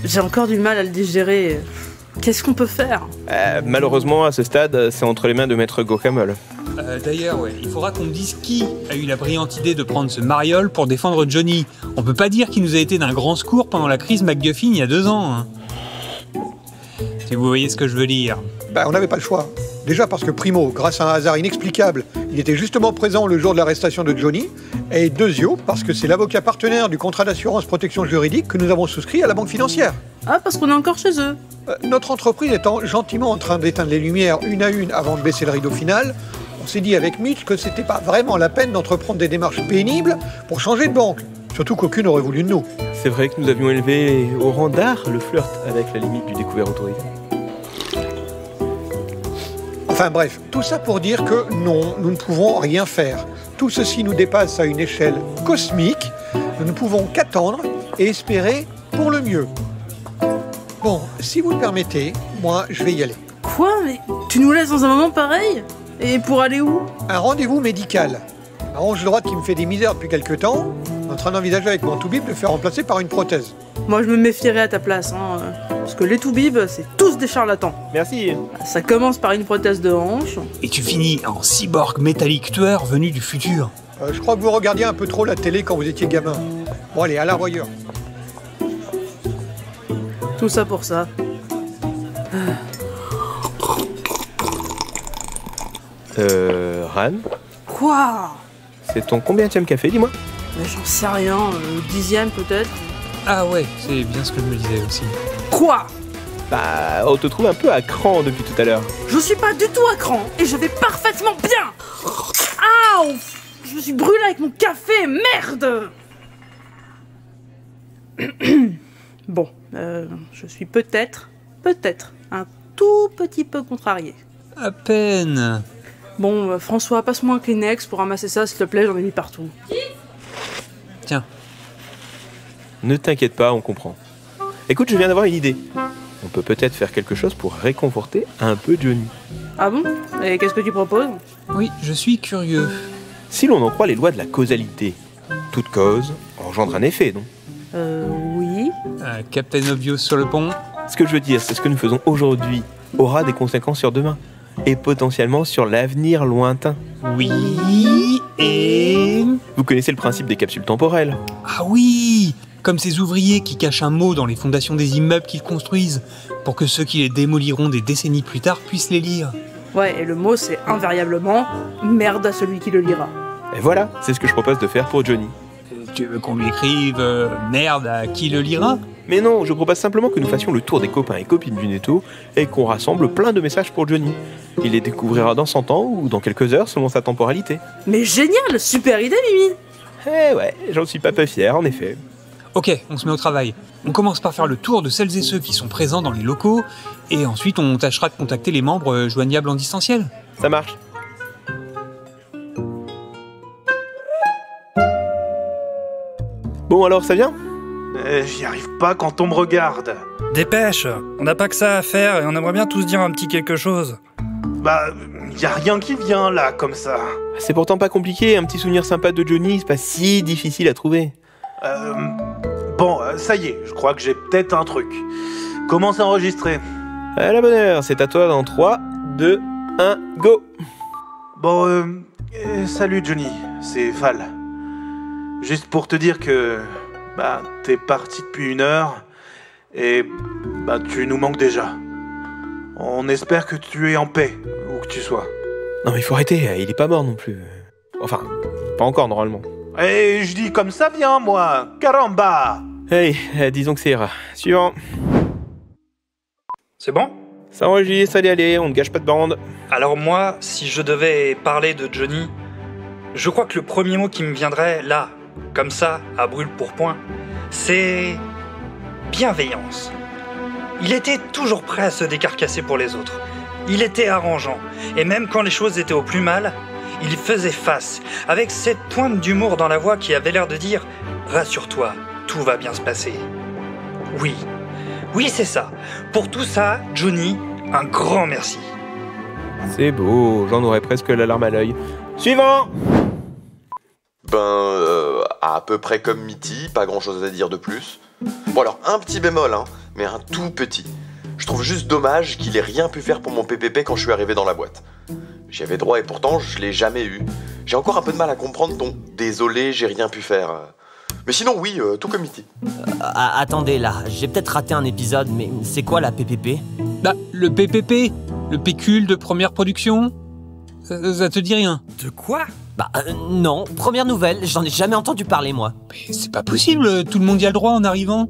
J'ai encore du mal à le digérer. Qu'est-ce qu'on peut faire? Malheureusement, à ce stade, c'est entre les mains de Maître Guacamole. D'ailleurs, il faudra qu'on me dise qui a eu la brillante idée de prendre ce mariole pour défendre Johnny. On peut pas dire qu'il nous a été d'un grand secours pendant la crise MacGuffin il y a 2 ans. Hein. Si vous voyez ce que je veux dire. On n'avait pas le choix. Déjà parce que Primo, grâce à un hasard inexplicable, il était justement présent le jour de l'arrestation de Johnny. Et Deuxio, parce que c'est l'avocat partenaire du contrat d'assurance protection juridique que nous avons souscrit à la banque financière. Ah, parce qu'on est encore chez eux. Notre entreprise étant gentiment en train d'éteindre les lumières une à une avant de baisser le rideau final, on s'est dit avec Mitch que c'était pas vraiment la peine d'entreprendre des démarches pénibles pour changer de banque. Surtout qu'aucune n'aurait voulu de nous. C'est vrai que nous avions élevé au rang d'art le flirt avec la limite du découvert autorisé. Enfin bref, tout ça pour dire que non, nous ne pouvons rien faire. Tout ceci nous dépasse à une échelle cosmique. Nous ne pouvons qu'attendre et espérer pour le mieux. Bon, si vous le permettez, moi je vais y aller. Quoi? Mais tu nous laisses dans un moment pareil? Et pour aller où? Un rendez-vous médical. Ange droite qui me fait des misères depuis quelque temps, est en train d'envisager avec mon toubib de le faire remplacer par une prothèse. Moi je me méfierais à ta place, hein. Parce que les toubibs, c'est tous des charlatans. Merci. Ça commence par une prothèse de hanche. Et tu finis en cyborg métallique tueur venu du futur. Je crois que vous regardiez un peu trop la télé quand vous étiez gamin. Bon allez, à la voyeur. Tout ça pour ça. Ran, Quoi? c'est ton combienième café, dis-moi? Mais j'en sais rien, 10e peut-être. Ah ouais, c'est bien ce que je me disais aussi. Quoi? On te trouve un peu à cran depuis tout à l'heure. Je suis pas du tout à cran et je vais parfaitement bien. Aouh! Je me suis brûlé avec mon café, merde! Bon, je suis peut-être, un tout petit peu contrarié. À peine. Bon, François, passe-moi un Kleenex pour ramasser ça, s'il te plaît, j'en ai mis partout. Tiens. Ne t'inquiète pas, on comprend. Écoute, je viens d'avoir une idée. On peut peut-être faire quelque chose pour réconforter un peu Johnny. Ah bon? Et qu'est-ce que tu proposes? Oui, je suis curieux. Si l'on en croit les lois de la causalité, toute cause engendre un effet, non? Oui. Captain Obvious sur le pont. Ce que je veux dire, c'est ce que nous faisons aujourd'hui aura des conséquences sur demain, et potentiellement sur l'avenir lointain. Oui, et... Vous connaissez le principe des capsules temporelles? Ah oui! Comme ces ouvriers qui cachent un mot dans les fondations des immeubles qu'ils construisent, pour que ceux qui les démoliront des décennies plus tard puissent les lire. Ouais, et le mot c'est invariablement merde à celui qui le lira. Et voilà, c'est ce que je propose de faire pour Johnny. Tu veux qu'on lui écrive merde à qui le lira? Mais non, je propose simplement que nous fassions le tour des copains et copines du Netto et qu'on rassemble plein de messages pour Johnny. Il les découvrira dans 100 ans ou dans quelques heures selon sa temporalité. Mais génial, super idée Mimi. Eh ouais, j'en suis pas peu fier en effet. Ok, on se met au travail. On commence par faire le tour de celles et ceux qui sont présents dans les locaux, et ensuite on tâchera de contacter les membres joignables en distanciel. Ça marche. Bon alors, ça vient? J'y arrive pas quand on me regarde. Dépêche, on n'a pas que ça à faire et on aimerait bien tous dire un petit quelque chose. Y a rien qui vient là, comme ça. C'est pourtant pas compliqué, un petit souvenir sympa de Johnny, c'est pas si difficile à trouver. Ça y est, je crois que j'ai peut-être un truc. Commence à enregistrer. À la bonne heure, c'est à toi dans 3, 2, 1, go! Salut Johnny, c'est Val. Juste pour te dire que... t'es parti depuis 1 heure, et... tu nous manques déjà. On espère que tu es en paix, où que tu sois. Non mais il faut arrêter, il est pas mort non plus. Enfin, pas encore normalement. Et je dis comme ça bien, moi. Caramba! Hey, disons que ça ira. Suivant. C'est bon? Ça enregistre, allez, on ne gâche pas de bande. Alors moi, si je devais parler de Johnny, je crois que le premier mot qui me viendrait, là, comme ça, à brûle pour point, c'est... bienveillance. Il était toujours prêt à se décarcasser pour les autres. Il était arrangeant. Et même quand les choses étaient au plus mal, il faisait face, avec cette pointe d'humour dans la voix qui avait l'air de dire « Rassure-toi, tout va bien se passer. » Oui, c'est ça. Pour tout ça, Johnny, un grand merci. C'est beau, j'en aurais presque la larme à l'œil. Suivant! À peu près comme Mitty, pas grand chose à dire de plus. Bon alors, un petit bémol, mais un tout petit. Je trouve juste dommage qu'il ait rien pu faire pour mon PPP quand je suis arrivé dans la boîte. J'y avais droit et pourtant je l'ai jamais eu. J'ai encore un peu de mal à comprendre ton « désolé, j'ai rien pu faire ». Mais sinon oui, tout comme Mitty. Attendez là, j'ai peut-être raté un épisode, mais c'est quoi la PPP? Bah, le PPP, le pécule de première production, ça te dit rien? De quoi? Bah non, première nouvelle, j'en ai jamais entendu parler moi. Mais c'est pas possible, tout le monde y a le droit en arrivant.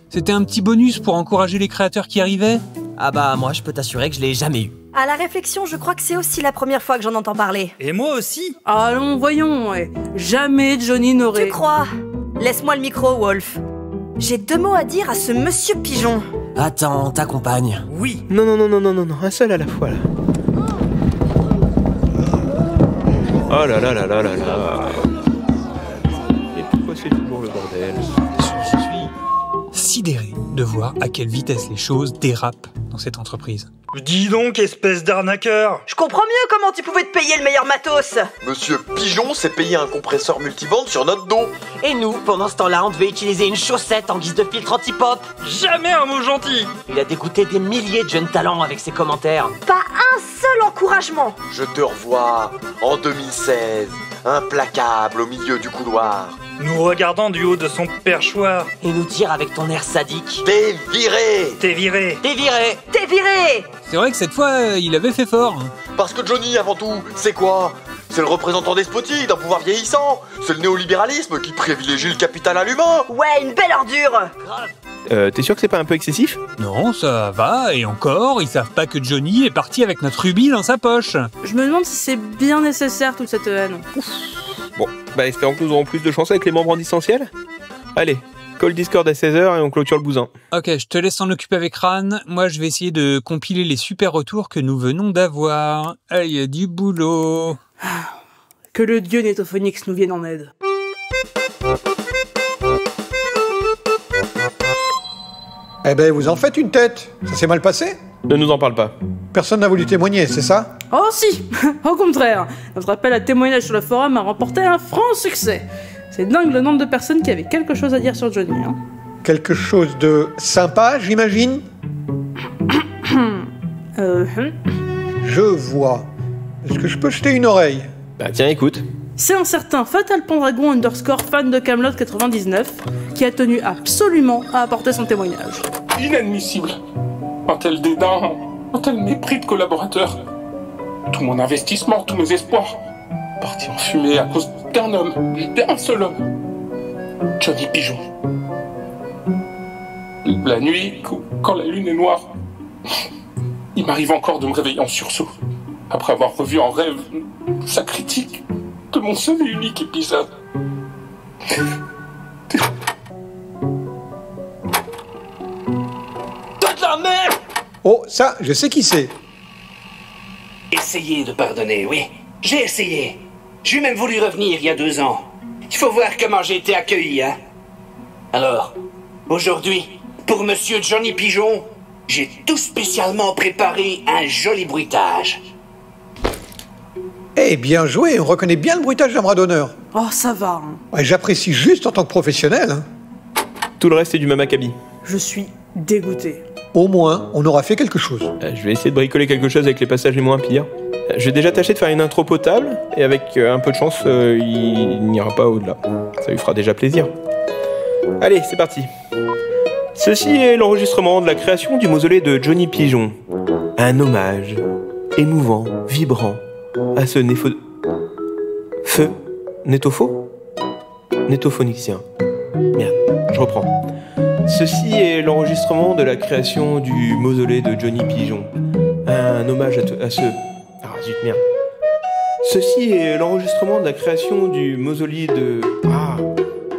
C'était un petit bonus pour encourager les créateurs qui arrivaient. Ah bah moi je peux t'assurer que je l'ai jamais eu. À la réflexion, je crois que c'est aussi la première fois que j'en entends parler. Et moi aussi. Allons, voyons, ouais. Jamais Johnny n'aurait... Tu crois? Laisse-moi le micro, Wolf. J'ai 2 mots à dire à ce monsieur pigeon. Attends, t'accompagne. Oui. Non, un seul à la fois là. Oh là là là là là là. Et pourquoi c'est toujours le bordel? Je suis sidéré de voir à quelle vitesse les choses dérapent dans cette entreprise. Dis donc, espèce d'arnaqueur. Je comprends mieux comment tu pouvais te payer le meilleur matos. Monsieur Pigeon s'est payé un compresseur multibande sur notre dos. Et nous, pendant ce temps-là, on devait utiliser une chaussette en guise de filtre anti-pop. Jamais un mot gentil. Il a dégoûté des milliers de jeunes talents avec ses commentaires. Pas un seul encouragement. Je te revois en 2016, implacable au milieu du couloir. Nous regardant du haut de son perchoir. Et nous dire avec ton air sadique. T'es viré. T'es viré. T'es viré. T'es viré. C'est vrai que cette fois, il avait fait fort. Parce que Johnny, avant tout, c'est quoi? C'est le représentant despotique d'un pouvoir vieillissant. C'est le néolibéralisme qui privilégie le capital à l'humain. Ouais, une belle ordure. T'es sûr que c'est pas un peu excessif? Non, ça va, et encore, ils savent pas que Johnny est parti avec notre rubis dans sa poche. Je me demande si c'est bien nécessaire toute cette haine. Bon, bah espérons que nous aurons plus de chance avec les membres en distanciel. Allez, call Discord à 16h et on clôture le bousin. Ok, je te laisse s'en occuper avec Ran. Moi, je vais essayer de compiler les super retours que nous venons d'avoir. Ah, il y a du boulot. Que le dieu Netophonix nous vienne en aide. Eh ben, vous en faites une tête. Ça s'est mal passé? Ne nous en parle pas. Personne n'a voulu témoigner, c'est ça? Oh si. Au contraire, notre appel à témoignage sur le forum a remporté un franc succès. C'est dingue le nombre de personnes qui avaient quelque chose à dire sur Johnny. Hein. Quelque chose de sympa, j'imagine? Je vois. Est-ce que je peux jeter une oreille? Bah tiens, écoute. C'est un certain Fatal Pendragon _ fan de Camelot 99 qui a tenu absolument à apporter son témoignage. Inadmissible. Un tel dédain, un tel mépris de collaborateurs. Tout mon investissement, tous mes espoirs, partis en fumée à cause d'un homme, d'un seul homme. Johnny Pigeon. La nuit, quand la lune est noire, il m'arrive encore de me réveiller en sursaut, après avoir revu en rêve sa critique de mon seul et unique épisode. De la merde! Oh, ça, je sais qui c'est. Essayez de pardonner, oui. J'ai essayé. J'ai même voulu revenir il y a 2 ans. Il faut voir comment j'ai été accueilli, hein. Alors, aujourd'hui, pour Monsieur Johnny Pigeon, j'ai tout spécialement préparé un joli bruitage. Eh, bien joué, on reconnaît bien le bruitage d'un bras d'honneur. Oh, ça va. Hein. Ouais, j'apprécie juste en tant que professionnel. Hein. Tout le reste est du même acabit. Je suis dégoûté. Au moins, on aura fait quelque chose. Je vais essayer de bricoler quelque chose avec les passages les moins pires. Je vais déjà tâcher de faire une intro potable, et avec un peu de chance, il n'ira pas au-delà. Ça lui fera déjà plaisir. Allez, c'est parti. Ceci est l'enregistrement de la création du mausolée de Johnny Pigeon. Un hommage émouvant, vibrant, à ce Nétophonixien. Merde, je reprends. Ceci est l'enregistrement de la création du mausolée de Johnny Pigeon. Un hommage à ce... Ah zut, merde. Ceci est l'enregistrement de la création du mausolée de... Ah.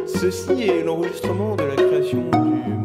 Ceci est l'enregistrement de la création du...